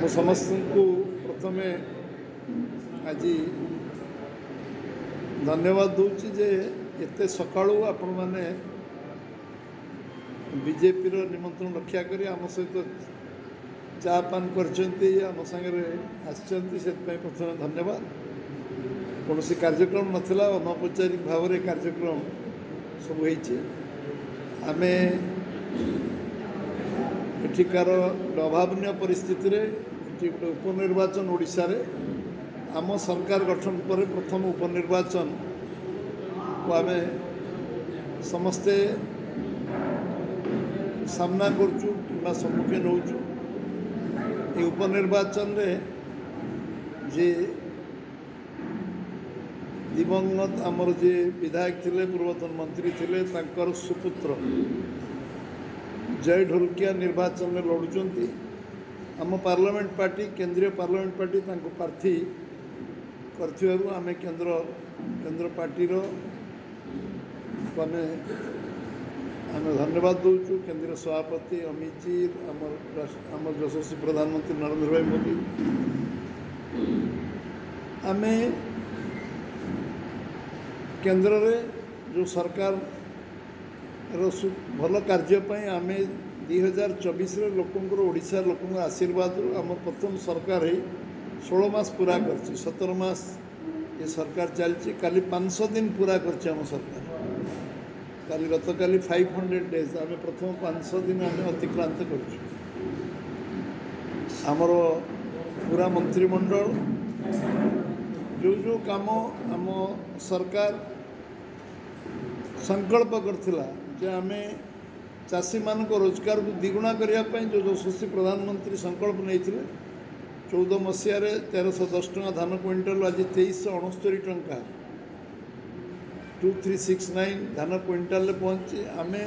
समस्त को प्रथमे आज धन्यवाद दूची जे एते सकाळू आपण माने बीजेपी रो निमंत्रण रक्षा करी आम सहित चा पान करछंती आम संगे आछंती से प्रथमे धन्यवाद। कौन कार्यक्रम नथिला अनौपचारिक भाव में कार्यक्रम सब होइछि। आमे एठिकार अभावनीय परिस्थिति रे उपनिर्वाचन ओडिशा रे आम सरकार गठन पर प्रथम उपनिर्वाचन को आमे समस्ते सामना करचु कि सम्मुखीन होचु। ये उपनिर्वाचन रे जे दिवंगत आमर जे विधायक थिले पूर्वतन मंत्री थिले तांकर सुपुत्र जय ढोलकिया निर्वाचन में लड़ुचंती। आम पार्लियामेंट पार्टी केंद्रीय पार्लियामेंट पार्टी तांको प्रार्थी करथिबारु आमे केंद्र पार्टी रो आमे धन्यवाद दूचु। केंद्रीय सभापति अमित जी आमर यशस्वी प्रधानमंत्री नरेंद्र भाई मोदी आमे केंद्र रे जो सरकार भल कार्यपाई आम 2024 लोकंर ओडिशा लोक आशीर्वाद आम प्रथम सरकार 16 मास पूरा कर 17 मास ये सरकार चलती। काली 500 दिन पूरा कर सरकार काली गत काली 500 डेज आम प्रथम 500 दिन आम अतिक्रांत कर पूरा मंत्रिमंडल जो काम आम सरकार संकल्प करथिला जे आमे चाषी मान को रोजगार को द्विगुणा करने जो यशस्वी प्रधानमंत्री संकल्प नहीं 14 मसीह 1310 टका धान क्विंटाल आज 2369 टका 2369 धान क्विंटाल पहुँची आमे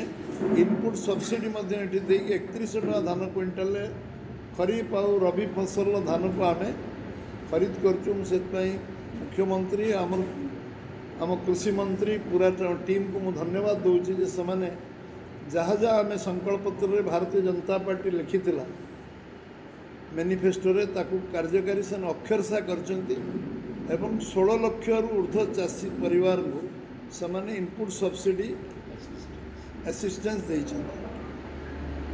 इनपुट सब्सिडी 3100 टका धान क्विंटाल खरीफ और रबी फसल धान को आमे खरीद करचु। से मुख्यमंत्री आम कृषि मंत्री पूरा टीम को मु धन्यवाद दूची जे समाने जहाँ जहाँ आम संकल्प पत्र भारतीय जनता पार्टी लिखी मैनिफेस्टो रे ताकू कार्यकारी से अक्षरशा करचंती एवं 16 लाख रु ऊर्ध्व चाषी परिवार को समाने इनपुट सब्सिडी असिस्टेंस देइछंती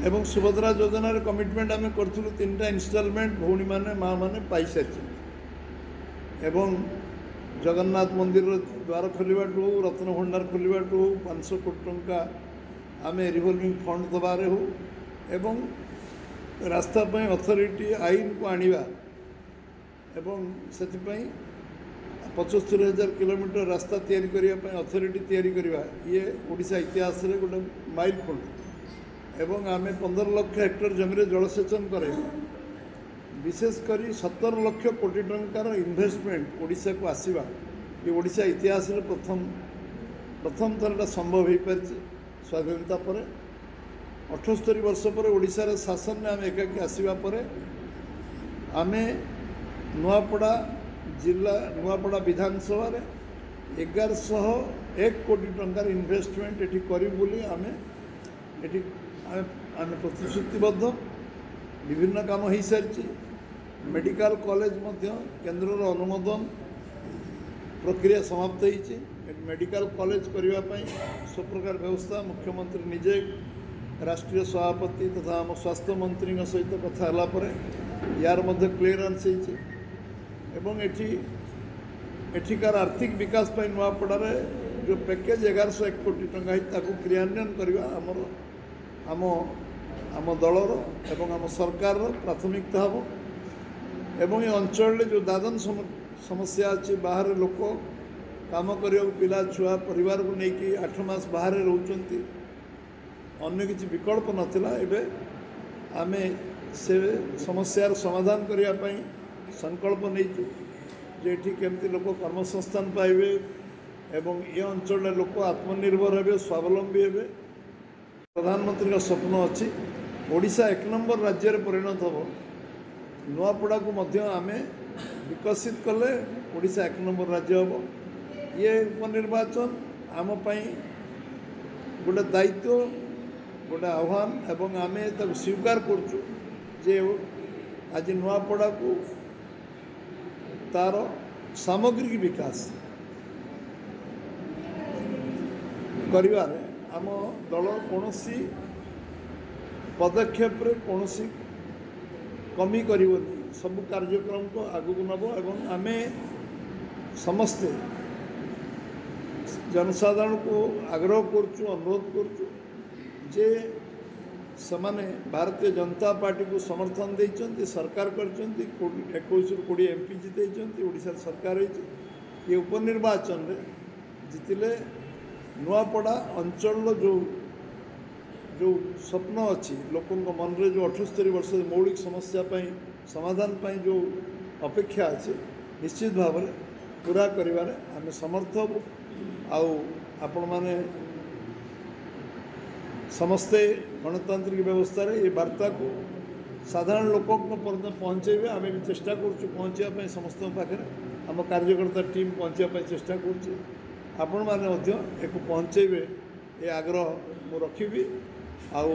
एवं सुभद्रा योजना रे कमिटमेंट आम करथुलु 3टा इंस्टॉलमेंट भौणी माने माँ माने पाई सारी एवं जगन्नाथ मंदिर द्वार खोलवाटू हो रत्न भंडार खोलवाटू हो 500 कोटी टंका आम रिवॉल्विंग फंड दबारे हो एवं रास्ता पर अथॉरिटी आईन को आनिबा एवं से 75,000 किलोमीटर रास्ता तैयारी करने अथॉरिटी तैयारी करवा ये ओडिशा इतिहास रे गोटे माइल खुंड एवं आम 15 लाख हेक्टर जमी जलसेचन करे विशेषकर 17 लाख कोटी टंकार इन्वेस्टमेंट ओडिशा को आसवा ये ओडिशा इतिहास रे प्रथम थरटा संभव हो पारि। स्वाधीनता पर 78 वर्ष पर ओडिशा रे शासन में आम एकाकी आसवा पर आमे नुआपड़ा जिला नुआपड़ा विधानसभा 1101 कोटी टंकार इन्वेस्टमेंट एटी करी बोली आमे प्रतिश्रुतिबद्ध विभिन्न काम हो सारी। मेडिकल कॉलेज केंद्र अनुमोदन प्रक्रिया समाप्त होती। मेडिकल कॉलेज करने सब प्रकार व्यवस्था मुख्यमंत्री निजे राष्ट्रीय सभापति तथा आम स्वास्थ्य मंत्री सहित कथा यार मध्य क्लीयरेंस एवं एठिकार आर्थिक विकास पर नुआपड़ा जो पैकेज 1101 कोटी टंका क्रियान्वयन करवा आम दलर एवं आम सरकार प्राथमिकता हम एवं ये अंचल जो दादन समस्या अच्छी बाहर लोक काम करने पिला छुआ परिवार को लेकिन 8 मास बाहर रोचंती अन्य किसी विकल्प नथिला एबे आमे से समस्यार समाधान करने संकल्प नहीं जेठी केमती लोक कर्मसंस्थान पाइबे एवं ये अंचल लोक आत्मनिर्भर हे स्वावलंबी हे। प्रधानमंत्री का स्वप्न अच्छी ओडिशा 1 नंबर राज्य रे परिणत हम नुआपड़ा को आमे विकसित कले ओडिशा 1 नंबर राज्य हम। ये उपनिर्वाचन आम गोटे दायित्व गोटे आह्वान एवं आमे स्वीकार करचु जे आज नुआपड़ा को तार सामग्रिक विकास करिवारे आम दल कौन पदक्षेप कौन कमी करबनी सब कार्यक्रम को आगू नब एवं आम समस्ते जनसाधारण को आग्रह करुचु अनुरोध करुचु जे समाने भारतीय जनता पार्टी को समर्थन देइचंती सरकार करचंती 21 एमपी जितेइचंती ओडिशा सरकार होइची ये उपनिर्वाचन रे जितिले नुआपड़ा अंचल जो जो स्वप्न अच्छी लोकों मन रे जो 78 वर्ष मौलिक समस्या पाई समाधान पाई जो अपेक्षा अच्छे निश्चित भाव में पूरा करिवारे आम समर्थ हबु आउ आपण माने समस्ते गणतांत्रिक व्यवस्था रे ये वार्ता को साधारण लोकों पर्यटन पहुँचेबे आम भी चेष्टा करुचु पहुँचापी समस्त पाखे आम कार्यकर्ता टीम पहुँचापी चेष्टा करुचे आपण मैंने एक पहुँचेबे ये आग्रह मु रखी आउ